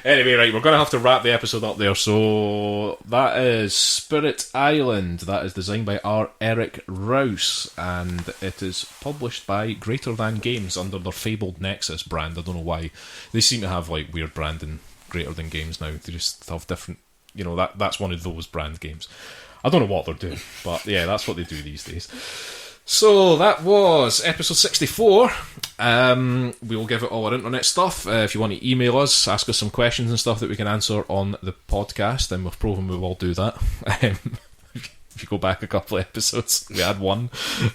Anyway, right, we're going to have to wrap the episode up there. So that is Spirit Island. That is designed by R. Eric Rouse, and it is published by Greater Than Games under their Fabled Nexus brand. I don't know why. They seem to have like weird branding, Greater Than Games now. They just have different, that's one of those brand games. I don't know what they're doing, but yeah, that's what they do these days. So that was episode 64. We will give it all our internet stuff. If you want to email us, ask us some questions and stuff that we can answer on the podcast, and we've proven we will do that. If you go back a couple of episodes, we had one.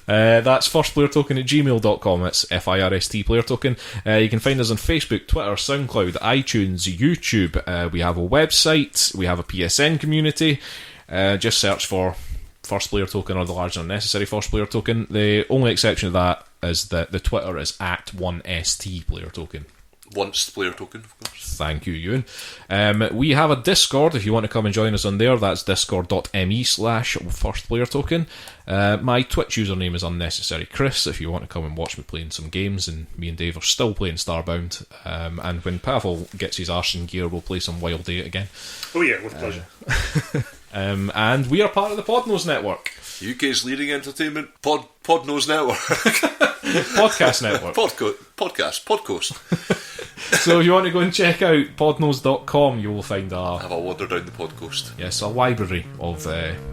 That's firstplayertoken@gmail.com. It's FIRST Player Token. You can find us on Facebook, Twitter, SoundCloud, iTunes, YouTube. We have a website. We have a PSN community. Just search for First Player Token or the Large and Unnecessary First Player Token. The only exception to that is that the Twitter is @1ST Player Token. Once Player Token, of course. Thank you, Euan. We have a Discord if you want to come and join us on there. That's discord.me/First Player Token. My Twitch username is Unnecessary Chris if you want to come and watch me playing some games, and me and Dave are still playing Starbound. And when Pawel gets his arse in gear, we'll play some Wild 8 again. Oh yeah, with pleasure. And we are part of the Podnose Network. UK's leading entertainment Podnose Network. Podcast network. Podcast. So if you want to go and check out podnose.com, you will find have a wander down the podcast. Yes, a library of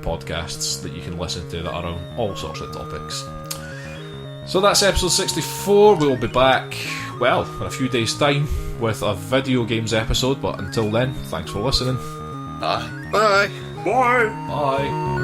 podcasts that you can listen to that are on all sorts of topics. So that's episode 64. We'll be back, in a few days' time with a video games episode, but until then, thanks for listening. Bye. Bye. Bye. Bye.